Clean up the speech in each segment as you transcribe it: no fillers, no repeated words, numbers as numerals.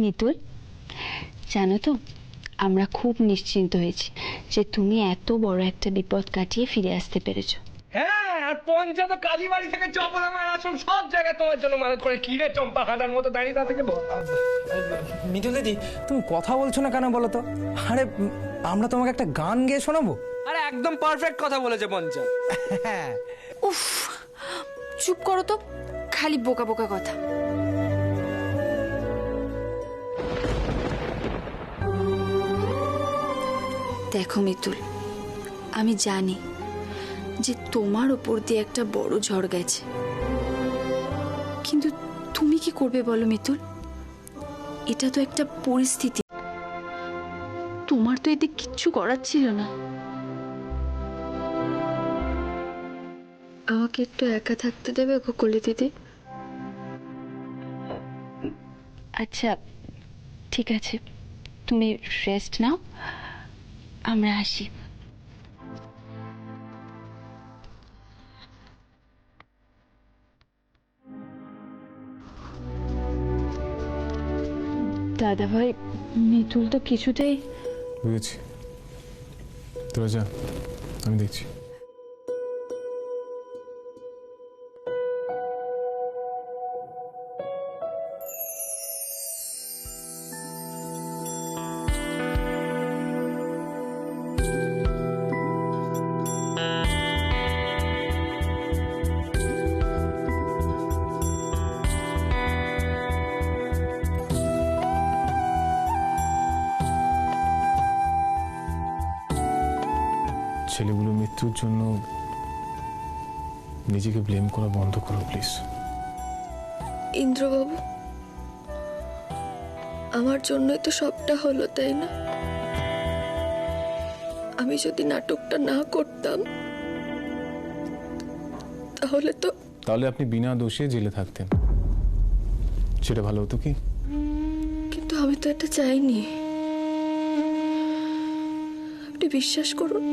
মিতুল, জানো তো আমরা খুব নিশ্চিন্ত হয়েছি যে তুমি এত বড় একটা বিপদ কাটিয়ে ফিরে আসতে পেরেছো। হ্যাঁ, আর পঞ্চা তো কালীবাড়ি থেকে চপলা মায়ের আসন সব জায়গায় তোমার জন্য মানত করে কিরে চম্পা কাটার মতো দাঁড়িয়ে তা থেকে মিতুল দিদি, তুমি কথা বলছো না কেন বলো তো? আরে আমরা তোমাকে একটা গান গেয়ে শোনাবো। আরে একদম পারফেক্ট কথা বলেছে পঞ্চা। উফ, চুপ করো তো, খালি বোকা বোকা কথা। দেখো মিতুল, আমি জানি যে তোমার ওপর দিয়ে একটা বড় ঝড় গেছে, কিন্তু তুমি কি করবে বলো মিতুল? এটা তো একটা পরিস্থিতি, তোমার তো এতে কিচ্ছু করার ছিল না। আমাকে একটু একা থাকতে দেবে কোকলি দিদি? আচ্ছা ঠিক আছে, তুমি রেস্ট নাও, আমরা আসি। দাদা ভাই, মিতুল তো কিছুতেই। বুঝেছি, তোরা যা, আমি দেখছি। ছেলেগুলো মৃত্যুর জন্য নিজেকে ব্লেম করা বন্ধ করো প্লিজ। ইন্দ্রবাবু, আমার জন্যই তো সবটা হলো, তাই না? আমি যদি নাটকটা না করতাম তাহলে আপনি বিনা দোষে জেলে থাকতেন, সেটা ভালো হতো কি? কিন্তু আমি তো এটা চাইনি। আপনি বিশ্বাস করুন,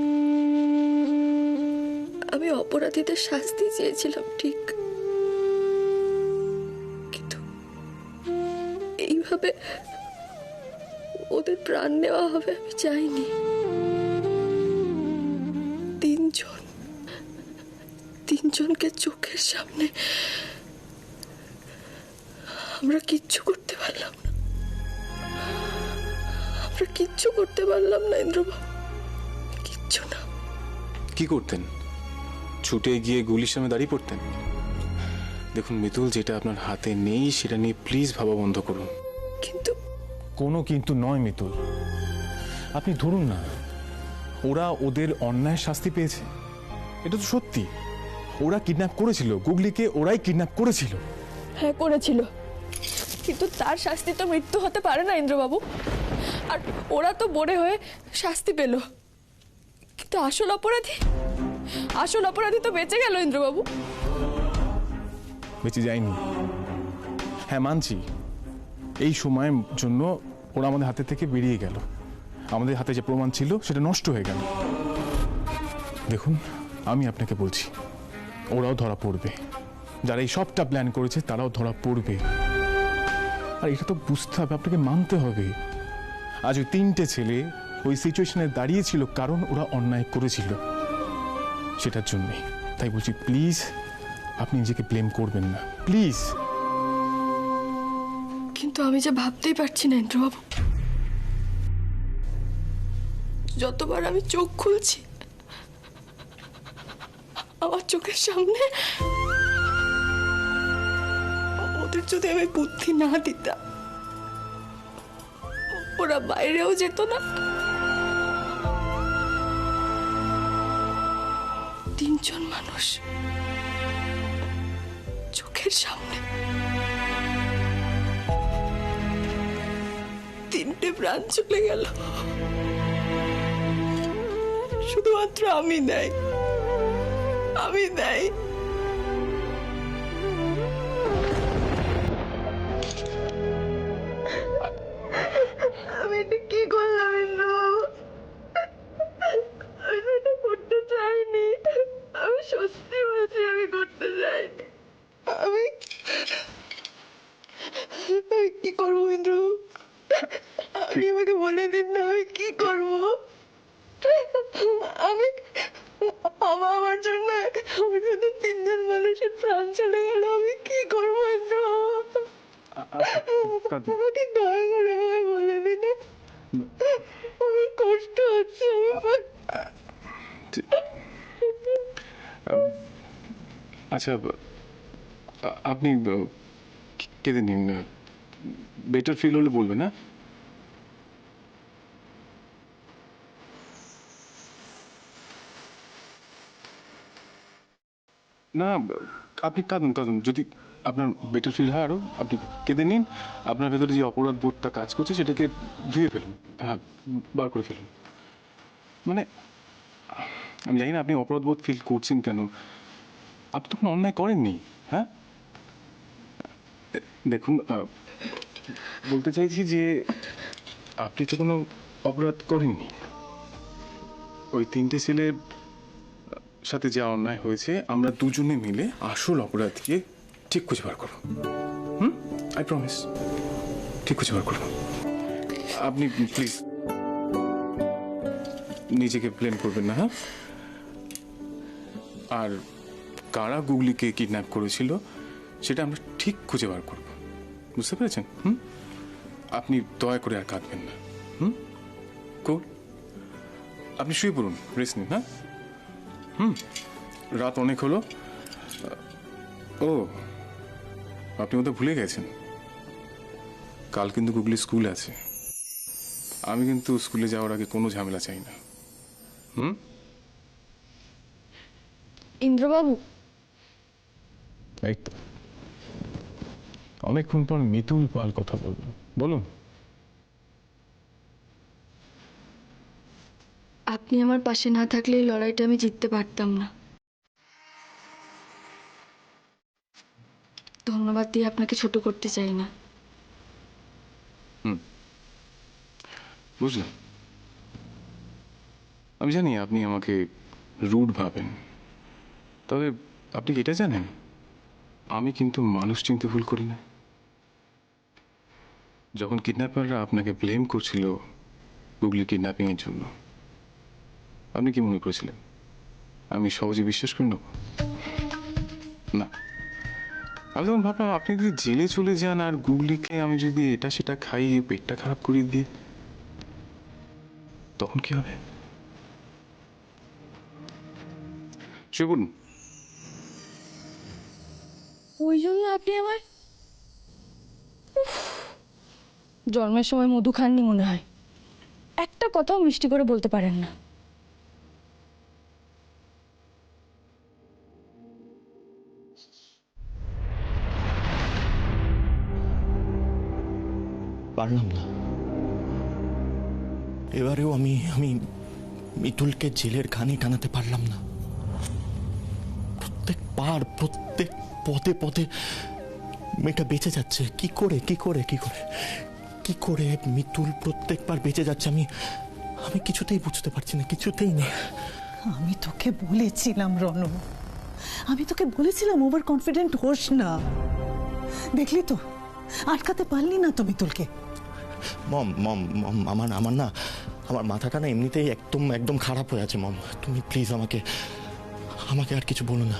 আমি অপরাধীদের শাস্তি চেয়েছিলাম ঠিক, কিন্তু এইভাবে ওদের প্রাণ নেওয়া হবে আমি চাইনি। তিনজনকে চোখের সামনে আমরা কিচ্ছু করতে পারলাম না ইন্দ্রবাবু, কিচ্ছু না। কি করতেন? ছুটে গিয়ে গুলির সামনে দাঁড়িয়ে পড়তেন? দেখুন মিতুল, যেটা আপনার হাতে নেই সেটা নিয়ে প্লিজ ভাবা বন্ধ করুন। কিন্তু কোনো কিন্তু নয় মিতুল, আপনি ধরুন না ওরা ওদের অন্যায় শাস্তি পেয়েছে, এটা তো সত্যি। ওরা কিডন্যাপ করেছিল গুগলিকে, ওরাই কিডন্যাপ করেছিল। হ্যাঁ করেছিল, কিন্তু তার শাস্তি তো মৃত্যু হতে পারে না ইন্দ্রবাবু। আর ওরা তো বড়ে হয়ে শাস্তি পেল, কিন্তু আসল অপরাধী তো বেঁচে গেল ইন্দ্রবাবু। বেঁচে যায়নি, হ্যাঁ মানছি, এই সময়ের জন্য ওরা আমাদের হাতে থেকে বেরিয়ে গেল, আমাদের হাতে যে প্রমাণ ছিল সেটা নষ্ট হয়ে গেল। দেখুন আমি আপনাকে বলছি, ওরাও ধরা পড়বে, যারা এই সবটা প্ল্যান করেছে তারাও ধরা পড়বে। আর এটা তো বুঝতে হবে, আপনাকে মানতে হবে, আজ ওই তিনটে ছেলে ওই সিচুয়েশনে দাঁড়িয়েছিল কারণ ওরা অন্যায় করেছিল, সেটার জন্যই। তাই বলছি প্লিজ আপনি নিজেকে ব্লেম করবেন না, প্লিজ। কিন্তু আমি যে ভাবতেই পারছি না ইন্দ্রবাবু, যতবার আমি চোখ খুলছি আমার চোখের সামনে ওদের যদি আমি বুদ্ধি না দিতাম, ওরা বাইরেও যেত না। তিনজন মানুষ চোখের সামনে, তিনটে প্রাণ চলে গেল, শুধুমাত্র আমি দেয়। আমি এটা কি করলাম ইন্দ্রবাবু? আমি এটা করতে চাইনি, আমি সত্যি বলছি আমি করতে চাইনি। আমি কি করবো ইন্দ্রবাবু? আপনি আমাকে বলে দিন না আমি কি করবো। আমি আমার জন্য আমার জন্য 3 জন মানুষের প্রাণ চলে গেল, আমি কি করবো। আমাকে দয়া করে আমাকে বলে দিন, আমার কষ্ট হচ্ছে। আচ্ছা, আপনি কেঁদে নিন, বেটার ফিল হলে বলবেন। না না, আপনি কাঁদুন কাঁদুন, যদি আপনার বেটার ফিল হয় আরো আপনি কেঁদে নিন। আপনার ভেতরে যে অপরাধ বোধটা কাজ করছে সেটাকে ধুয়ে ফেলুন, হ্যাঁ, বার করে ফেলুন। মানে আমি জানি না আপনি অপরাধ বোধ ফিল করছেন কেন, আপনি তো কোনো অন্যায় করেননি। হ্যাঁ, দেখুন, বলতে চাইছি যে আপনি তো কোনো অপরাধ করেননি। ওই 3টে ছেলের সাথে যা অন্যায় হয়েছে আমরা দুজনে মিলে আসল অপরাধীকে ঠিক খুঁজে বার করবো। আই প্রমিস, ঠিক খুঁজে বার করবো। আপনি প্লিজ নিজেকে ব্লেম করবেন না। হ্যাঁ, আর কারা গুগলিকে কিডন্যাপ করেছিল সেটা আমরা ঠিক খুঁজে বার করব, বুঝতে পেরেছেন? আপনি দয়া করে আর কাঁদবেন না। কোল, আপনি শুয়ে পড়ুন, রেস্ট নিন। হ্যাঁ, রাত অনেক হলো। ও, আপনি ওটা ভুলে গেছেন, কাল কিন্তু গুগলি স্কুল আছে। আমি কিন্তু স্কুলে যাওয়ার আগে কোনো ঝামেলা চাই না। ইন্দ্রবাবু, এই তো অনেকক্ষণ পর মিতুল পাল কথা বলবো, বলুন। আপনি আমার পাশে না থাকলে এই লড়াইটা আমি জিততে পারতাম না। ধন্যবাদ দিয়ে আপনাকে ছোট করতে চাই না। বুঝলাম, আমি জানি আপনি আমাকে রুড ভাবেন, তবে আপনি কি এটা জানেন আমি কিন্তু মানুষ চিনতে ভুল করি না। যখন কিডন্যাপাররা আপনাকে ব্লেম করছিল গুগলি কিডন্যাপিং এর জন্য, আপনি কি মনে করেছিলেন আমি সহজে বিশ্বাস করে নেব? না, আমি তখন ভাবলাম আপনি যদি জেলে চলে যান আর গুগলিকে আমি যদি এটা সেটা খাইয়ে পেটটা খারাপ করিয়ে দিই, তখন কি হবে? সে বলুন। ওই জন্য আপনি আমার জন্মের সময় মধু খাননি মনে হয়, একটা কথাও মিষ্টি করে বলতে পারেন না। পারলাম না। এবারেও আমি মিতুলকে জেলের ঘানি টানাতে পারলাম না। প্রত্যেক পদে পদে মেয়েটা বেঁচে যাচ্ছে। কি করে মিতুল প্রত্যেকবার বেঁচে যাচ্ছে আমি কিছুতেই বুঝতে পারছি না, কিছুতেই না। আমি তোকে বলেছিলাম রণ, আমি তোকে বলেছিলাম ওভার কনফিডেন্ট হোস না। দেখলি তো, আটকাতে পারলি না তো মিতুলকে। মম আমার না, আমার মাথাটা না এমনিতেই একদম খারাপ হয়ে আছে। মম, তুমি প্লিজ আমাকে আর কিছু বলো না।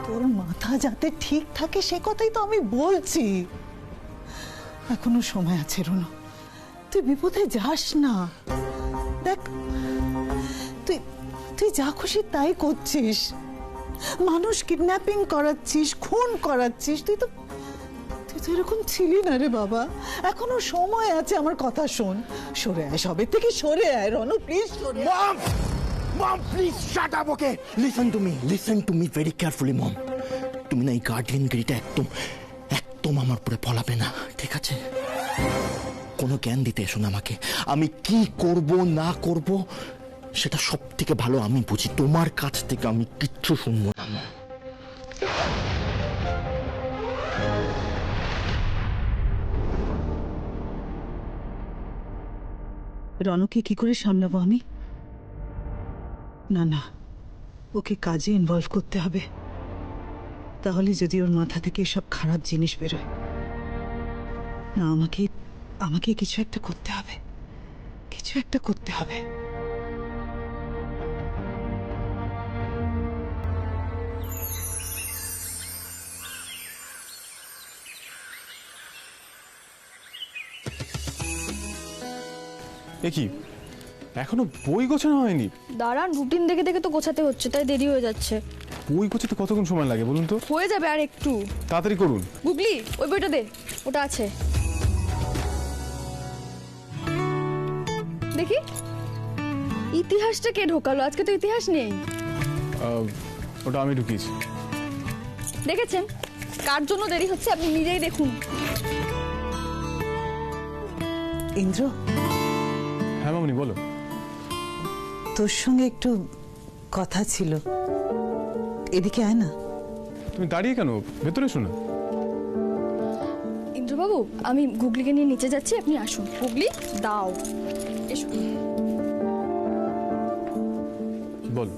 তোর মাথা যাতে ঠিক থাকে সে কথাই তো আমি বলছি। এখনো সময় আছে রনু, তুই বিপদে যাস না। দেখ, তুই যা খুশি তাই করছিস, মানুষ কিডন্যাপিং করাচ্ছিস, খুন করাচ্ছিস। তুই তো এরকম ছিলি না রে বাবা। এখনো সময় আছে, আমার কথা শোন। সরে আয়, সবের থেকে সরে আয় রনু, প্লিজ সরে আয়। Mom please shut up. Okay, listen to me very carefully. Mom, তুমি না এই গার্ডিয়ানগিরিটা একদম আমার উপরে ফলাবে না, ঠিক আছে? কোনো জ্ঞান দিতে এসো না আমাকে। আমি কি করব না করব সেটা সব থেকে ভালো আমি বুঝি। তোমার কাছ থেকে আমি কিচ্ছু শুনবো না। রনকে কি করে সামলাবো আমি? না, ওকে কাজে ইনভলভ করতে হবে, তাহলে যদি ওর মাথা থেকে সব খারাপ জিনিস বেরোয়। না, আমাকে আমাকে কিছু একটা করতে হবে, কিছু একটা করতে হবে। এ কি এখনো বই গোছানো হয়নি? দাঁড়ান, রুটিন দেখে দেখে তো গোছাতে হচ্ছে, তাই দেরি হয়ে যাচ্ছে। বই গোছাতে কতক্ষণ সময় লাগে বলুন তো? হয়ে যাবে আর একটু। তাড়াতাড়ি করুন। গুগলি, ওই বইটা দে, ওটা আছে দেখি। ইতিহাসটা কে ঢোকালো? আজকে তো ইতিহাস নেই। ওটা আমি ঢুকিয়েছি। দেখেছেন কার জন্য দেরি হচ্ছে? আপনি নিজেই দেখুন। ইন্দ্র, হ্যাঁ মামনি বলো। তোর সঙ্গে একটু কথা ছিল, এদিকে আয় না। তুমি দাঁড়িয়ে কেন? ভেতরে শোনো। ইন্দ্রবাবু, আমি গুগলিকে নিয়ে নিচে যাচ্ছি, আপনি আসুন। গুগলি দাও, এসো। বল।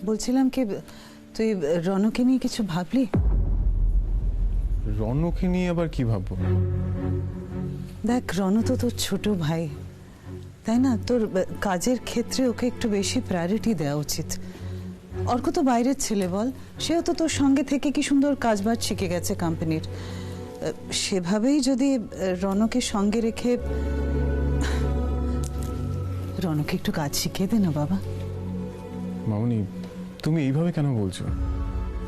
বলছিলাম কি, তুই রনকে নিয়ে কিছু ভাবলি? রনকে নিয়ে আবার কি ভাববো? দেখ, রন তো তোর ছোট ভাই, তাই না? তোর কাজের ক্ষেত্রে ওকে একটু বেশি প্রায়োরিটি দেওয়া উচিত। অর্ক তো বাইরের ছেলে, বল, সেও তো তোর সঙ্গে থেকে কি সুন্দর কাজবাজ শিখে গেছে কোম্পানির। সেভাবেই যদি রনকে সঙ্গে রেখে রনকে একটু কাজ শিখিয়ে দে না বাবা। মামনি, তুমি এইভাবে কেন বলছো?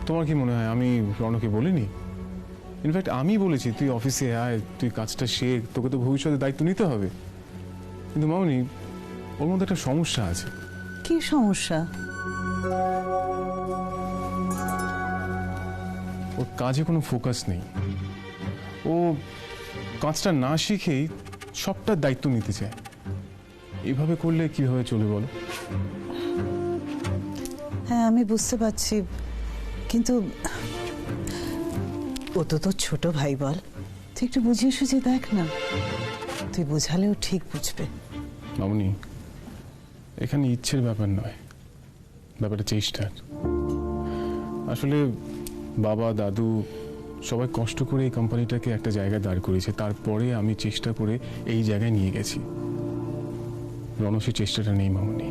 তোমার কি মনে হয় আমি রনকে বলিনি? ইনফ্যাক্ট আমি বলেছি তুই অফিসে আয়, তুই কাজটা শেখ, তোকে তো ভবিষ্যতে দায়িত্ব নিতে হবে। কিন্তু মামনি, ওর মধ্যে একটা সমস্যা আছে। কি সমস্যা? ওর কাজে কোনো ফোকাস নেই। ও কাজটা না শিখেই সবটার দায়িত্ব নিতে চায়। এভাবে করলে কিভাবে চলবে বলো? হ্যাঁ, আমি বুঝতে পারছি, কিন্তু ও তো তোর ছোট ভাই, বল, তুই একটু বুঝিয়ে সুঝিয়ে দেখ না। তুই বোঝালেও ঠিক বুঝবে। মামনি, এখানে ইচ্ছের ব্যাপার নয়, ব্যাপারটা চেষ্টার। আসলে বাবা দাদু সবাই কষ্ট করে এই কোম্পানিটাকে একটা জায়গায় দাঁড় করিয়েছে, তারপরে আমি চেষ্টা করে এই জায়গায় নিয়ে গেছি। রনসের চেষ্টাটা নেই মামনি।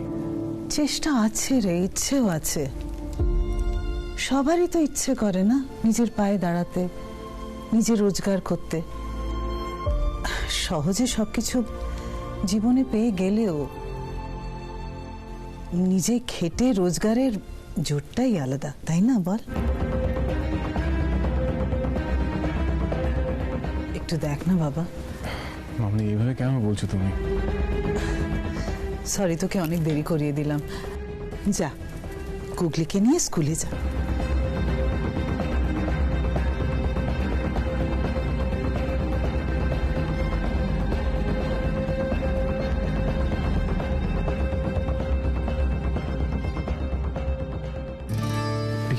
চেষ্টা আছে রে, ইচ্ছেও আছে। সবারই তো ইচ্ছে করে না নিজের পায়ে দাঁড়াতে, নিজে রোজগার করতে। সহজে সবকিছু জীবনে পেয়ে গেলেও নিজে খেটে রোজগারের জোরটাই আলাদা, তাই না বল? একটু দেখ না বাবা। মামনি, এইভাবে কেন বলছো তুমি? সরি, তোকে অনেক দেরি করিয়ে দিলাম। যা, গুগলিকে নিয়ে স্কুলে যা।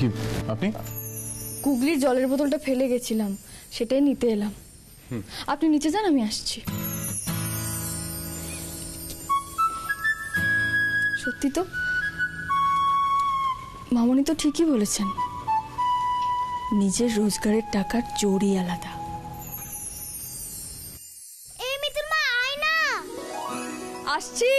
কি আপনি? গুগলির জলের বোতলটা ফেলে গেছিলাম, সেটাই নিতে এলাম। আপনি নিচে যান, আমি আসছি। সত্যি তো, মামনি তো ঠিকই বলেছেন, নিজের রোজগারের টাকার জোরই আলাদা। আসছি।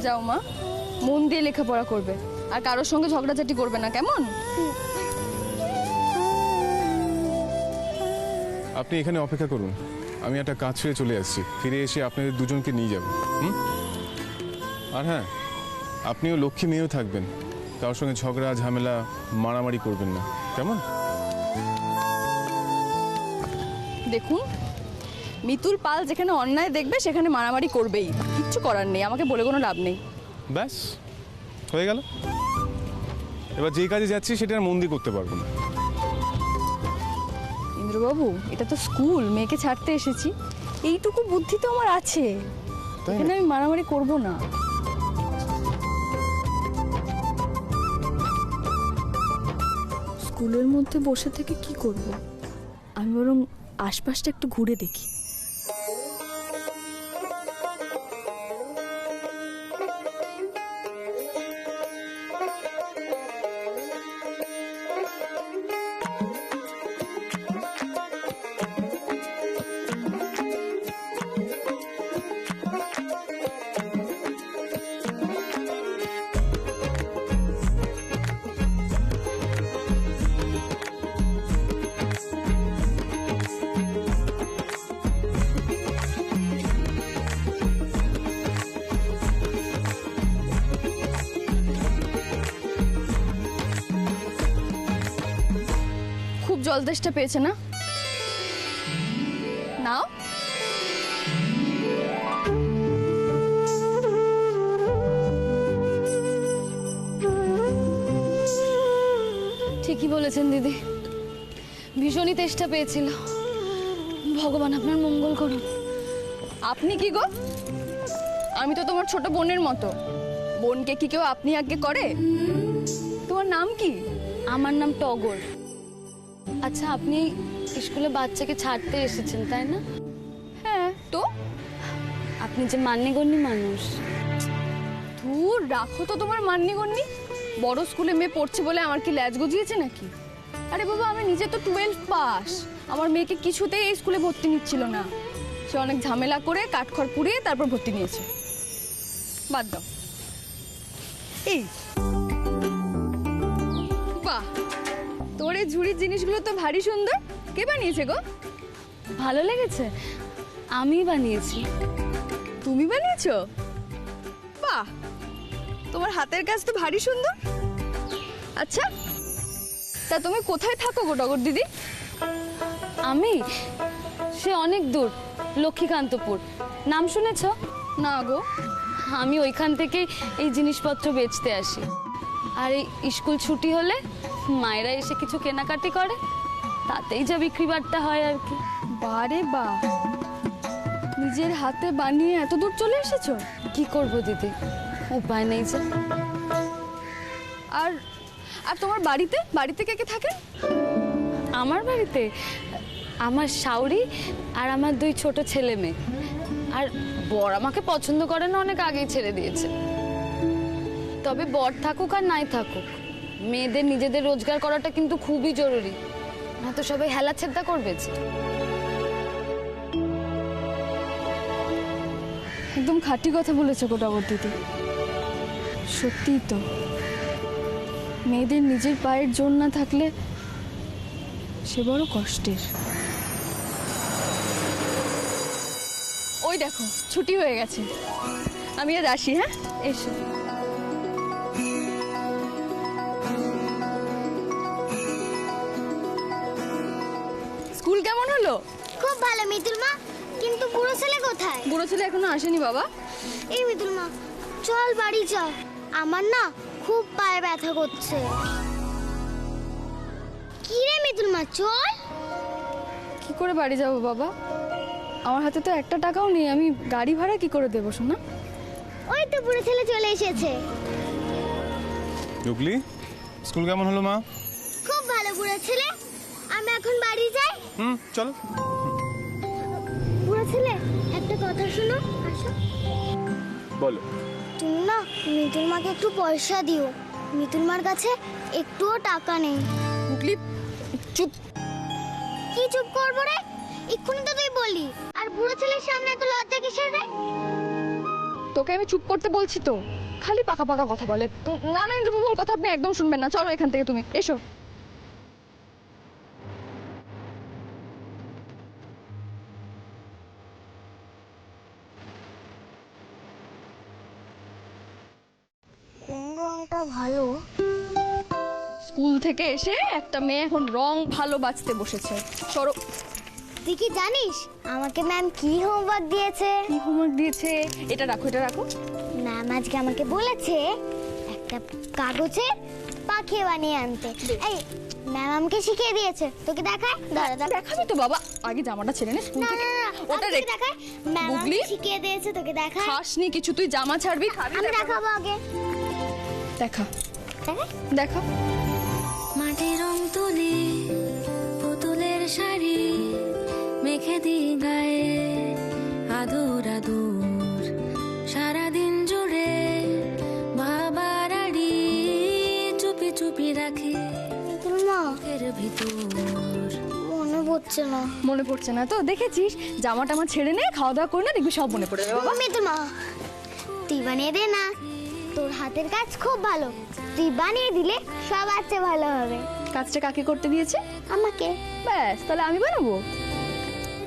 যাও মা, মন দিয়ে লেখাপড়া করবে, আর কারোর সঙ্গে ঝগড়াঝাটি করবে না, কেমন? আপনি এখানে অপেক্ষা করুন, আমি একটা কাজ ছেড়ে চলে আসছি। ফিরে এসে আপনাদের দুজনকে নিয়ে যাব। আর হ্যাঁ, আপনিও লক্ষ্মী মেয়েও থাকবেন, কারোর সঙ্গে ঝগড়া ঝামেলা মারামারি করবেন না, কেমন? দেখুন, মিতুল পাল যেখানে অন্যায় দেখবে সেখানে মারামারি করবেই, কিচ্ছু করার নেই, আমাকে বলে কোনো লাভ নেই। ব্যাস হয়ে গেল। এবার যে কাজে যাচ্ছি সেটা আর মন দিয়ে করতে পারবো না। ইন্দ্রবাবু, এটা তো স্কুল, মেয়েকে ছাড়তে এসেছি, এইটুকু বুদ্ধি তো আমার আছে, এখানে আমি মারামারি করব না। স্কুলের মধ্যে বসে থেকে কি করব? আমি বরং আশপাশটা একটু ঘুরে দেখি। জল তেষ্টা পেয়েছে না? নাও। ঠিকই বলেছেন দিদি, ভীষণই তেষ্টা পেয়েছিল। ভগবান আপনার মঙ্গল করুন। আপনি কি গো? আমি তো তোমার ছোট বোনের মতো। বোনকে কি কেউ আপনি আগে করে? তোমার নাম কি? আমার নাম টগর। আচ্ছা, আপনি স্কুলে বাচ্চাকে ছাড়তে এসেছেন তাই না? হ্যাঁ তো। আপনি যে মান্যগণ্যি মানুষ। ধুর, রাখো তো তোমার মান্যগণ্যি। বড় স্কুলে মেয়ে পড়ছে বলে আমার কি ল্যাজ গজিয়েছে নাকি? আরে বাবা, আমি নিজে তো 12 পাস। আমার মেয়েকে কিছুতেই এই স্কুলে ভর্তি নিচ্ছিল না। সে অনেক ঝামেলা করে কাঠখড় পুড়িয়ে তারপর ভর্তি নিয়েছে। বাদ দাও। এই বাহ, তোর এই ঝুড়ির জিনিসগুলো তো ভারী সুন্দর। কে বানিয়েছে গো? ভালো লেগেছে? আমি বানিয়েছি। তুমি বানিয়েছো? বাহ, তোমার হাতের কাজ তো ভারী সুন্দর। আচ্ছা, তা তুমি কোথায় থাকো গো টগর দিদি? আমি সে অনেক দূর, লক্ষ্মীকান্তপুর। নাম শুনেছ? না গো। আমি ওইখান থেকেই এই জিনিসপত্র বেচতে আসি। আর এই স্কুল ছুটি হলে মায়েরা এসে কিছু কেনাকাটি করে, তাতেই যা বিক্রি বাট্টা হয় আর কি। বারে বা, নিজের হাতে বানিয়ে এত দূর চলে এসেছো? কি করব দিদি, উপায় নেই যে। আর আর তোমার বাড়িতে কে কে থাকে? আমার বাড়িতে আমার শাওরি আর আমার 2 ছোট ছেলে মেয়ে। আর বর আমাকে পছন্দ করে না, অনেক আগেই ছেড়ে দিয়েছে। তবে বর থাকুক আর নাই থাকুক, মেয়েদের নিজেদের রোজগার করাটা কিন্তু খুবই জরুরি, না তো সবাই হেলা ছেদ্দা করবে। একদম খাঁটি কথা বলেছো গো টগর দিদি। সত্যিই তো, মেয়েদের নিজের পায়ের জোর না থাকলে সে বড় কষ্টের। ওই দেখো, ছুটি হয়ে গেছে। আমি আজ আসি। হ্যাঁ, এসো। স্কুল কেমন হলো? খুব ভালো মিতুল মা, কিন্তু বুড়ো ছেলে কোথায়? বুড়ো ছেলে এখনো আসেনি বাবা। এই মিতুল মা, চল বাড়ি চল, আমার না খুব পায়ে ব্যথা করছে। কি রে মিতুল মা, চল। কি করে বাড়ি যাবো বাবা? আমার হাতে তো একটা টাকাও নেই। আমি গাড়ি ভাড়া কি করে দেবো শোনা? ওই তো বুড়ো ছেলে চলে এসেছে। ডুগলি, স্কুল কেমন হলো মা? খুব ভালো বুড়ো ছেলে, আমি এখন বাড়ি যাই। চলো। বুড়ো ছেলে, একটা কথা শোনো, আসো। বলো। তুমি না মিতুল মাকে একটু পয়সা দিও। মিতুল মার কাছে একটুও টাকা নেই। হুগলি, চুপ। কি চুপ করবো রে? এক্ষুনি তো তুই বললি। আর বুড়ো ছেলের সামনে এত লজ্জা কিসের রে? তোকে আমি চুপ করতে বলছি তো, খালি পাকা পাকা কথা বলে। না না, ইন্দ্রবাবুর কথা আপনি একদম শুনবেন না। চলো এখান থেকে, তুমি এসো। কোন রংটা ভালো? স্কুল থেকে এসে একটা মেয়ে এখন রং ভালো বাঁচতে বসেছে। সরো। তুই কি জানিস আমাকে ম্যাম কি হোমওয়ার্ক দিয়েছে? কি হোমওয়ার্ক দিয়েছে? এটা রাখো, এটা রাখো। ম্যাম আজকে আমাকে বলেছে একটা কাগজে পাখি বানিয়ে আনতে। এই ম্যাম আমাকে শিখিয়ে দিয়েছে। তোকে দেখায়? দাঁড়া দাঁড়া। দেখাবি তো বাবা, আগে জামাটা ছেড়ে নে স্কুল না থেকে। না না, ওটা তোকে দেখায়। ম্যাম গুগলি, আমাকে শিখিয়ে দিয়েছে, তোকে দেখায়। খাসনি কিছু, তুই জামা ছাড়বি, খাবি। আমি দেখাবো আগে। দেখা, দেখায়? দেখা। মাটির রং তুলি পুতুলের শাড়ি মেখে দি গায়ে আদুর আদুর সারাদিন জুড়ে বাবার আড়ি চুপি চুপি রাখি মা, এর ভিতর। মনে পড়ছে না। মনে পড়ছে না তো? দেখেছিস, জামাটা আমার ছেড়ে নে, খাওয়া দাওয়া করে না, দেখবি সব মনে পড়ে যাবে বাবা। মিতুল মা, তুই বানিয়ে দে না, তোর হাতের কাজ খুব ভালো। তুই বানিয়ে দিলে সবার চেয়ে ভালো হবে। কাজটা কাকে করতে দিয়েছে? আমাকে। ব্যাস, তাহলে আমি বানাবো।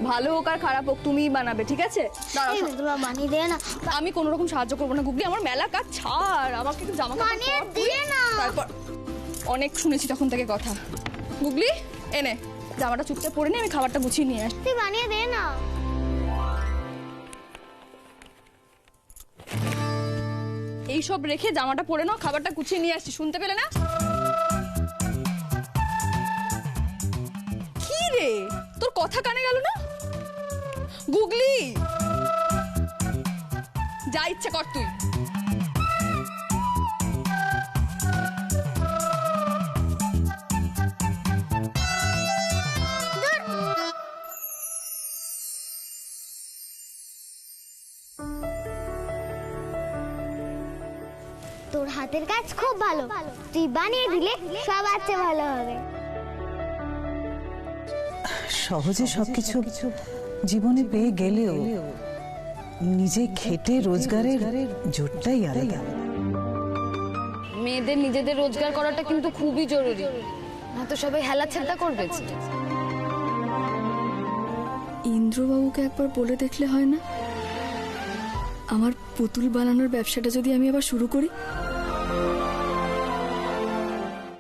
ভালো হোক আর খারাপ হোক তুমিই বানাবে, ঠিক আছে? দাঁড়াও, এই মিতুল মা, বানিয়ে দে না। আমি কোনো রকম সাহায্য করবো না গুগলি। আমার মেলা কাজ ছাড়, আমাকে একটু জামা কাপড় বানিয়ে পর দে তুই। না। তারপর অনেক শুনেছি তখন থেকে কথা। গুগলি এনে জামাটা চুপচাপ পরে নি, আমি খাবারটা গুছিয়ে নিয়ে আসি। তুই বানিয়ে দে না। এইসব রেখে জামাটা পরে নাও, খাবারটা গুছিয়ে নিয়ে আসছি, শুনতে পেলে না? কি রে তোর কথা কানে গেল না? গুগলি যা ইচ্ছে কর তুই। তোর হাতের কাজ খুব ভালো, তুই বানিয়ে দিলে সব আছে ভালো হবে। সহজে সবকিছু জীবনে পেয়ে গেলেও নিজে খেটে রোজগারের জোরটাই আলাদা। মেয়েদের নিজেদের রোজগার করাটা কিন্তু খুবই জরুরি, না তো সবাই হেলা ছেড়া করবে। ইন্দ্রবাবুকে একবার বলে দেখলে হয় না, আমার পুতুল বানানোর ব্যবসাটা যদি আমি আবার শুরু করি?